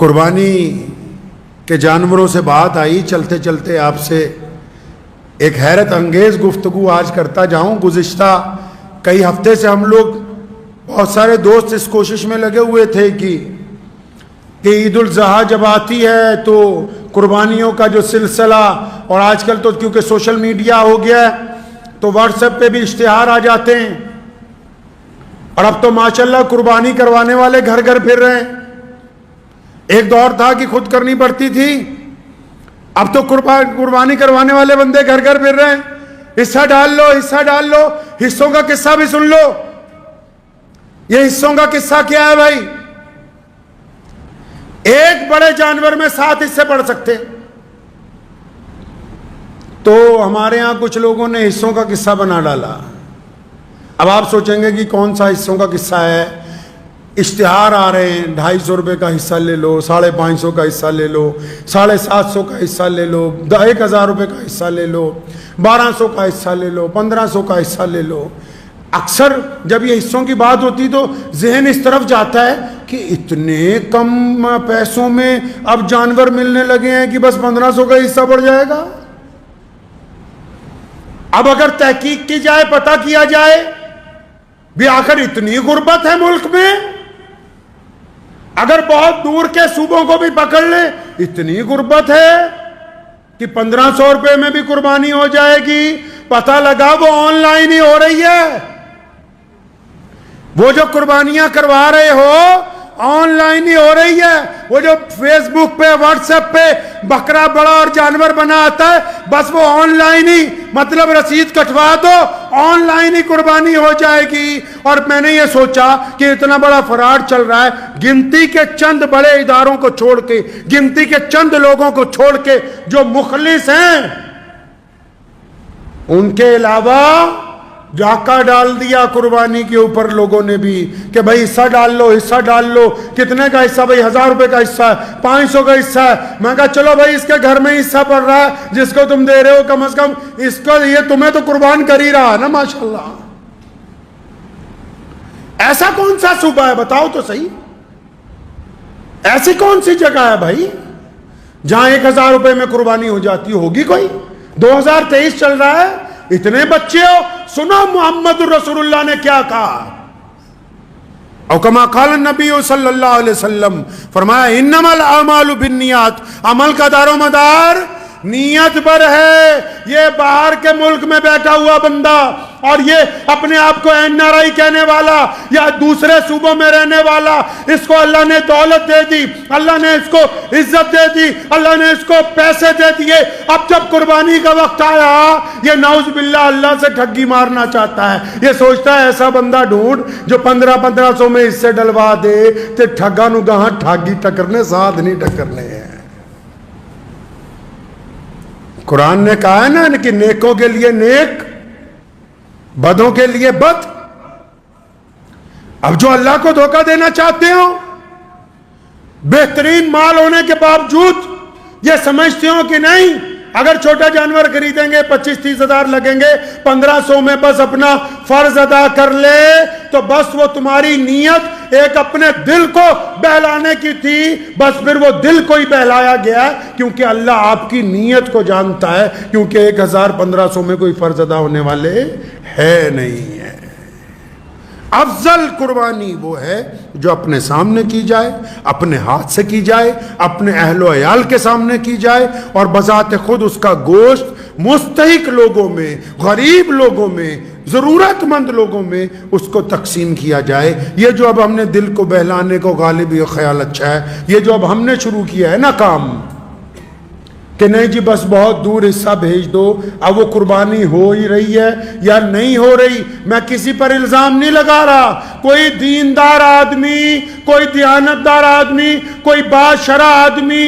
قربانی کے جانوروں سے بات آئی، چلتے چلتے آپ سے ایک حیرت انگیز گفتگو آج کرتا جاؤں۔ گزشتہ کئی ہفتے سے ہم لوگ بہت سارے دوست اس کوشش میں لگے ہوئے تھے کہ عید الاضحیٰ جب آتی ہے تو قربانیوں کا جو سلسلہ، اور آج کل تو کیونکہ سوشل میڈیا ہو گیا ہے تو واٹس ایپ پہ بھی اشتہار آ جاتے ہیں، اور اب تو ماشاءاللہ قربانی کروانے والے گھر گھر پھر رہے ہیں۔ ایک دور تھا کہ خود کرنی پڑتی تھی، اب تو قربانی کروانے والے بندے گھر گھر پھر رہے ہیں، حصہ ڈال لو، حصہ ڈال لو۔ حصوں کا قصہ بھی سن لو۔ یہ حصوں کا قصہ کیا ہے بھائی؟ ایک بڑے جانور میں 7 حصے پڑ سکتے، تو ہمارے ہاں کچھ لوگوں نے حصوں کا قصہ بنا ڈالا۔ اب آپ سوچیں گے کہ کون سا حصوں کا قصہ ہے؟ اشتہار آ رہے ہیں، 250 روپے کا حصہ لے لو، 550 کا حصہ لے لو، 750 کا حصہ لے لو، 1000 روپے کا حصہ لے لو، 1200 کا حصہ لے لو، 1500 کا حصہ لے لو۔ اکثر جب یہ حصوں کی بات ہوتی تو ذہن اس طرف جاتا ہے کہ اتنے کم پیسوں میں اب جانور ملنے لگے ہیں کہ بس 1500 کا حصہ پڑ جائے گا۔ اب اگر تحقیق کی جائے، پتہ کیا جائے بھی آخر اتنی غربت ہے ملک میں، اگر بہت دور کے صوبوں کو بھی پکڑ لیں اتنی غربت ہے کہ 1500 روپے میں بھی قربانی ہو جائے گی، پتہ لگا وہ آن لائن ہی ہو رہی ہے۔ وہ جو قربانیاں کروا رہے ہو آن لائن ہی ہو رہی ہے۔ وہ جو فیس بک پہ، واٹس ایپ پہ بکرا بڑا اور جانور بنا آتا ہے، بس وہ آن لائن ہی، مطلب رسید کٹوا دو، آن لائن ہی قربانی ہو جائے گی۔ اور میں نے یہ سوچا کہ اتنا بڑا فراڈ چل رہا ہے، گنتی کے چند بڑے اداروں کو چھوڑ کے، گنتی کے چند لوگوں کو چھوڑ کے جو مخلص ہیں، ان کے علاوہ ڈاکہ ڈال دیا قربانی کے اوپر لوگوں نے بھی کہ بھائی حصہ ڈال لو، حصہ ڈال لو۔ کتنے کا حصہ؟ بھائی 1000 روپے کا حصہ ہے، 500 کا حصہ ہے۔ میں کہا چلو بھائی اس کے گھر میں حصہ پڑ رہا ہے، جس کو تم دے رہے ہو کم از کم اس کو، یہ تمہیں تو قربان کر ہی رہا ہے نا ماشاءاللہ۔ ایسا کون سا صوبہ ہے بتاؤ تو صحیح، ایسی کون سی جگہ ہے بھائی جہاں 1000 روپے میں قربانی ہو جاتی ہوگی؟ کوئی 2023 چل رہا ہے، اتنے بچے ہو۔ سنو محمد رسول اللہ نے کیا کہا، او کما قال النبی صلی اللہ علیہ وسلم، فرمایا انما الاعمال بالنیات، عمل کا دار و مدار نیت پر ہے۔ یہ باہر کے ملک میں بیٹھا ہوا بندہ اور یہ اپنے آپ کو NRI کہنے والا یا دوسرے صوبوں میں رہنے والا، اس کو اللہ نے دولت دے دی، اللہ نے اس کو عزت دے دی، اللہ نے اس کو پیسے دے دیے۔ اب جب قربانی کا وقت آیا، یہ نعوذ باللہ اللہ سے ٹھگی مارنا چاہتا ہے۔ یہ سوچتا ہے ایسا بندہ ڈھونڈ جو 1500 میں اس سے ڈلوا دے تے ٹھگا نو گاہاں ٹھاگی ٹکرنے ساتھ نہیں ٹکرنے ہیں۔ قرآن نے کہا ہے نا کہ نیکوں کے لیے نیک، بدوں کے لیے بد۔ اب جو اللہ کو دھوکہ دینا چاہتے ہو، بہترین مال ہونے کے باوجود یہ سمجھتے ہو کہ نہیں اگر چھوٹا جانور خریدیں گے 25-30 ہزار لگیں گے، 1500 میں بس اپنا فرض ادا کر لے، تو بس وہ تمہاری نیت ایک اپنے دل کو بہلانے کی تھی، بس پھر وہ دل کو ہی بہلایا گیا ہے، کیونکہ اللہ آپ کی نیت کو جانتا ہے، کیونکہ 1500 میں کوئی فرض ادا ہونے والے ہے نہیں ہے۔ افضل قربانی وہ ہے جو اپنے سامنے کی جائے، اپنے ہاتھ سے کی جائے، اپنے اہل و عیال کے سامنے کی جائے، اور بذات خود اس کا گوشت مستحق لوگوں میں، غریب لوگوں میں، ضرورت مند لوگوں میں اس کو تقسیم کیا جائے۔ یہ جو اب ہم نے دل کو بہلانے کو، غالب یہ خیال اچھا ہے، یہ جو اب ہم نے شروع کیا ہے نا کام کہ نہیں جی بس بہت دور حصہ بھیج دو، اب وہ قربانی ہو ہی رہی ہے یا نہیں ہو رہی، میں کسی پر الزام نہیں لگا رہا۔ کوئی دیندار آدمی، کوئی دیانتدار آدمی، کوئی باشرع آدمی